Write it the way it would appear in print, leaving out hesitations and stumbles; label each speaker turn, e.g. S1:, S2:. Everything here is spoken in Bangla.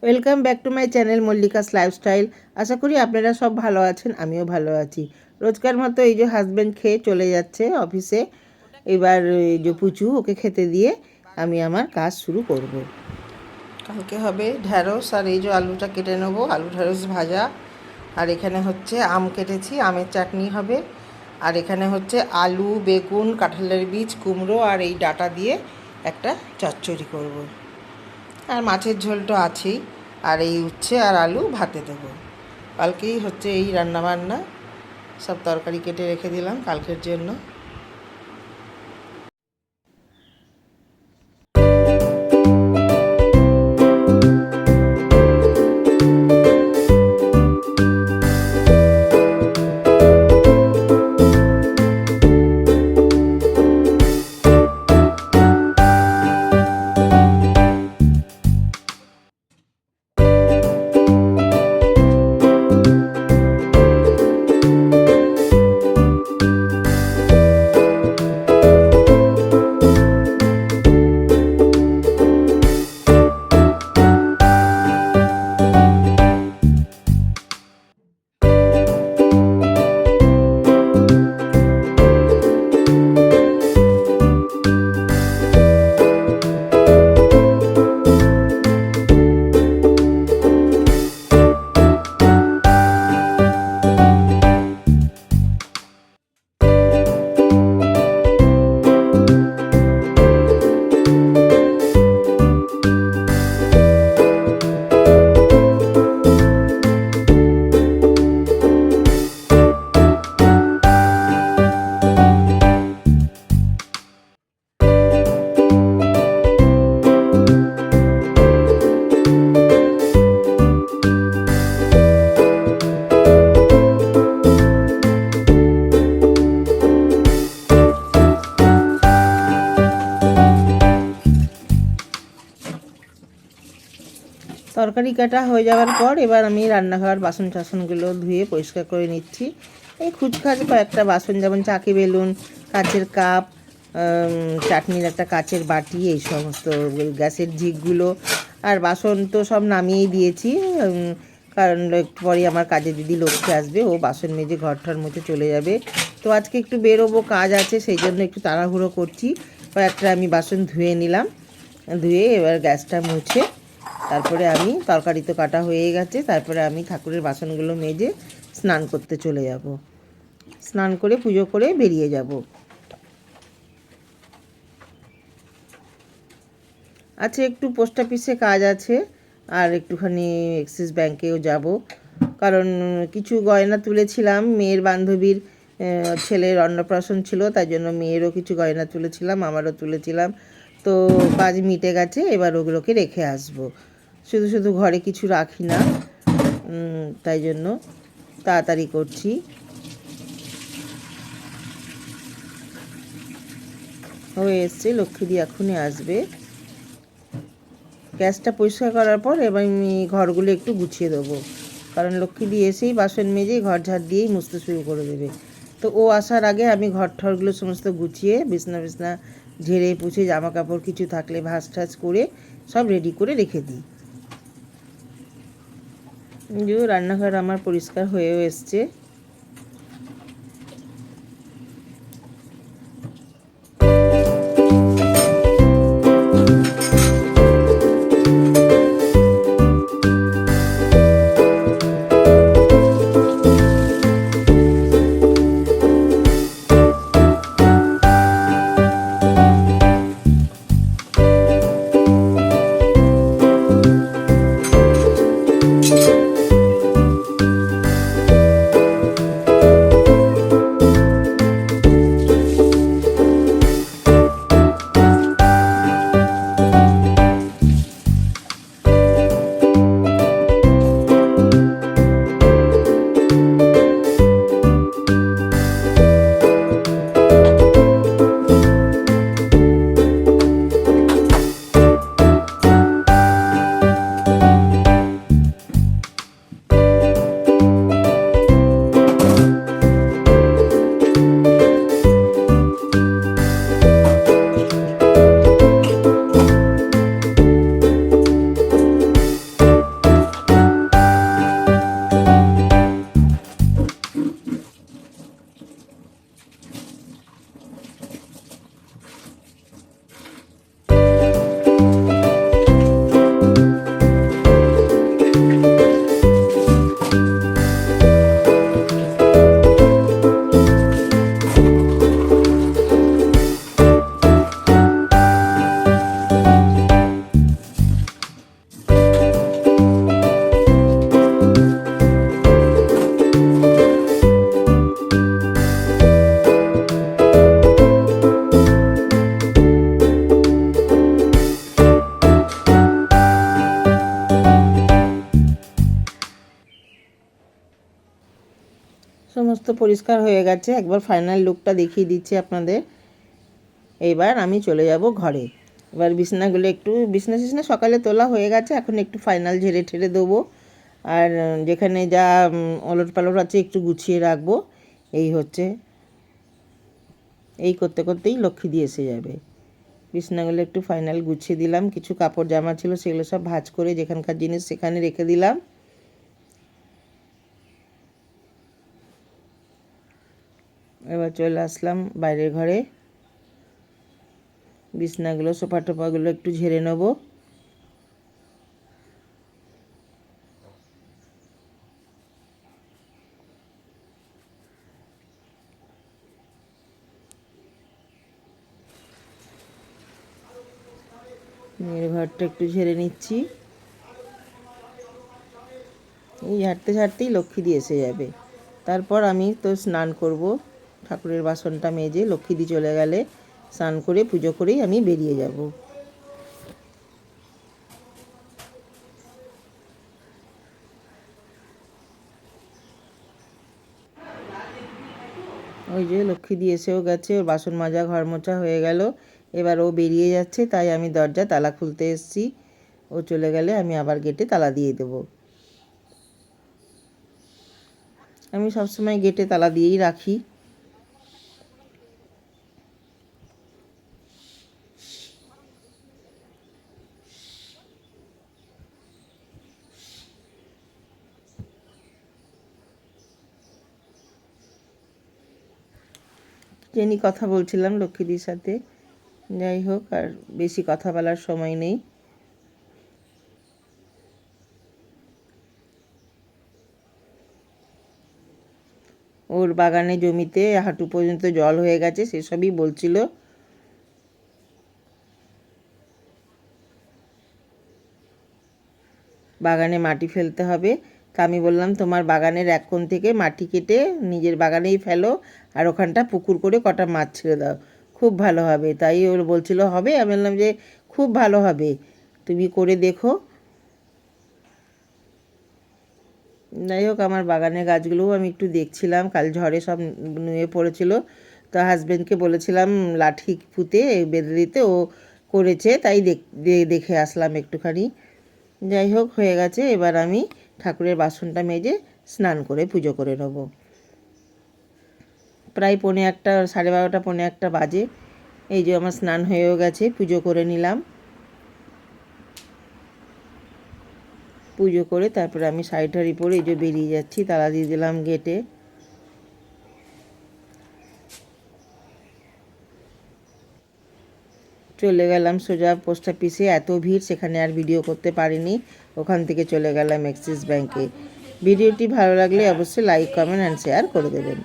S1: Welcome back to my channel Mallika's lifestyle. আশা করি আপনারা সব ভালো আছেন, আমিও ভালো আছি। রোজকার মতো এই যে হাজব্যান্ড খেয়ে চলে যাচ্ছে অফিসে। এবার এই যে পুচু ওকে খেতে দিয়ে আমি আমার কাজ শুরু করব। কালকে হবে ঢ্যাঁড়স, আর এই যে আলুটা কেটে নেবো, আলু ঢ্যাঁড়স ভাজা। আর এখানে হচ্ছে আম কেটেছি, আমের চাটনি হবে। আর এখানে হচ্ছে আলু, বেগুন, কাঁঠালের বীজ, কুমড়ো আর এই ডাঁটা দিয়ে একটা চচ্চড়ি করব। আর মাছের ঝোল তো আছেই। আর এই উচ্ছে আর আলু ভাতে দেবো। কালকেই হচ্ছে এই রান্নাবান্না, সব তরকারি কেটে রেখে দিলাম কালকের জন্য। তরকারি কাটা হয়ে যাওয়ার পর এবার আমি রান্নাঘর বাসন টাসনগুলো ধুয়ে পরিষ্কার করে নিচ্ছি। এই খুচখাচ কয়েকটা বাসন, যেমন চাকি বেলুন, কাচের কাপ, চাটনির একটা কাচের বাটি, এই সমস্ত গ্যাসের ঝিকগুলো। আর বাসন তো সব নামিয়েই দিয়েছি, কারণ একটু পরে আমার কাজে দিদি লক্ষ্মী আসবে, ও বাসন মেজে ঘর ঠর মুছে চলে যাবে। তো আজকে একটু বেরোবো, কাজ আছে, সেই জন্য একটু তাড়াহুড়ো করছি। কয়েকটা আমি বাসন ধুয়ে নিলাম, ধুয়ে এবার গ্যাসটা মুছে তারপরে আমি, তরকারি তো কাটা হয়ে গেছে, তারপরে আমি ঠাকুরের বাসনগুলো মেজে স্নান করতে চলে যাব। স্নান করে পুজো করে বেরিয়ে যাব। আচ্ছা, একটু পোস্ট অফিসে কাজ আছে, আর একটুখানি অ্যাক্সিস ব্যাঙ্কেও যাব, কারণ কিছু গয়না তুলেছিলাম। মেয়ের বান্ধবীর ছেলের অন্নপ্রাশন ছিল, তাই জন্য মেয়েরও কিছু গয়না তুলেছিলাম, আমারও তুলেছিলাম। তো কাজ মিটে গেছে, এবার ওগুলোকে রেখে আসবো। শুধু শুধু ঘরে কিছু রাখি না, তাই জন্য তাড়াতাড়ি করছি। হয়ে এসছে, লক্ষ্মীদি এখনই আসবে। গ্যাসটা পরিষ্কার করার পর এবার আমি ঘরগুলো একটু গুছিয়ে দেবো, কারণ লক্ষ্মীদি এসেই বাসন মেজেই ঘর ঝাড় দিয়েই মুছতে শুরু করে দেবে। তো ও আসার আগে আমি ঘর ঠরগুলো সমস্ত গুছিয়ে বিছনা বিছনা ঝেড়ে পুছে, জামা কাপড় কিছু থাকলে ভাঁজ টাজ করে সব রেডি করে রেখে দিই। যে রান্নাঘর আমার পরিষ্কার হয়েও এসছে। সমস্ত পরিষ্কার হয়ে গেছে, একবার ফাইনাল লুকটা দেখিয়ে দিচ্ছি আপনাদের। এইবার আমি চলে যাব ঘরে। এবার বিছনাগুলো একটু বিছনা সকালে তোলা হয়ে গেছে, এখন একটু ফাইনাল ঝেড়ে ঠেড়ে দেবো। আর যেখানে যা ওলট পালট আছে একটু গুছিয়ে রাখবো। এই হচ্ছে, এই করতে করতেই লক্ষ্মী দিয়ে এসে যাবে। বিছনাগুলো একটু ফাইনাল গুছিয়ে দিলাম, কিছু কাপড় জামা ছিল সেগুলো সব ভাঁজ করে যেখানকার জিনিস সেখানে রেখে দিলাম। এবার চলে আসলাম বাইরের ঘরে, বিছনাগুলো সোফা টোফাগুলো একটু ঝেড়ে নেব। মেয়ের ঘরটা একটু ঝেড়ে নিচ্ছি। এই ঝাড়তে ঝাড়তেই লক্ষ্মী দিয়ে এসে যাবে। তারপর আমি তো স্নান করব, ঠাকুরের বাসনটা মেজে লক্ষ্মী দিয়ে চলে গেলে স্নান করে পুজো করেই আমি বেরিয়ে যাব। ওই যে লক্ষ্মী দিয়ে এসেও গেছে, ওর বাসন মাজা ঘর মোছা হয়ে গেল। এবার ও বেরিয়ে যাচ্ছে, তাই আমি দরজা তালা খুলতে এসেছি। ও চলে গেলে আমি আবার গেটে তালা দিয়ে দেবো। আমি সবসময় গেটে তালা দিয়েই রাখি। জেনি কথা বলছিলাম লক্ষ্মীদির সাথে, যাই হোক আর বেশি কথা বলার সময় নেই। ওর বাগানে জমিতে হাঁটু পর্যন্ত জল হয়ে গেছে, সেসবই বলছিল। বাগানে মাটি ফেলতে হবে, তা আমি বললাম তোমার বাগানের এক কোণ থেকে মাটি কেটে নিজের বাগানেই ফেলো, আর ওখানটা পুকুর করে কটা মাছ ছেড়ে দাও, খুব ভালো হবে। তাই ওর বলছিল হবে, আমি বললাম যে খুব ভালো হবে, তুমি করে দেখো। যাই হোক আমার বাগানের গাছগুলোও আমি একটু দেখছিলাম, কাল ঝড়ে সব নুয়ে পড়েছিল, তো হাজব্যান্ডকে বলেছিলাম লাঠি পুঁতে বেঁধে দিতে, ও করেছে, তাই দেখে আসলাম একটুখানি। যাই হোক হয়ে গেছে, এবার আমি ঠাকুরের বাসনটা মেজে স্নান করে পুজো করে নেব। প্রায় 1:45 12:30 1:45 বাজে। এই যে আমার স্নান হয়েও গেছে, পুজো করে নিলাম। পুজো করে তারপরে আমি শাড়ি টাড়ি পরে এই যে বেরিয়ে যাচ্ছি, তালা দিয়ে দিলাম গেটে। চলে গেলাম সোজা পোস্ট অফিসে, এত ভিড় সেখানে আর ভিডিও করতে পারিনি। ওখান থেকে চলে গেলাম অ্যাক্সিস ব্যাঙ্কে। ভিডিওটি ভালো লাগলে অবশ্যই লাইক কমেন্ট অ্যান্ড শেয়ার করে দেবেন।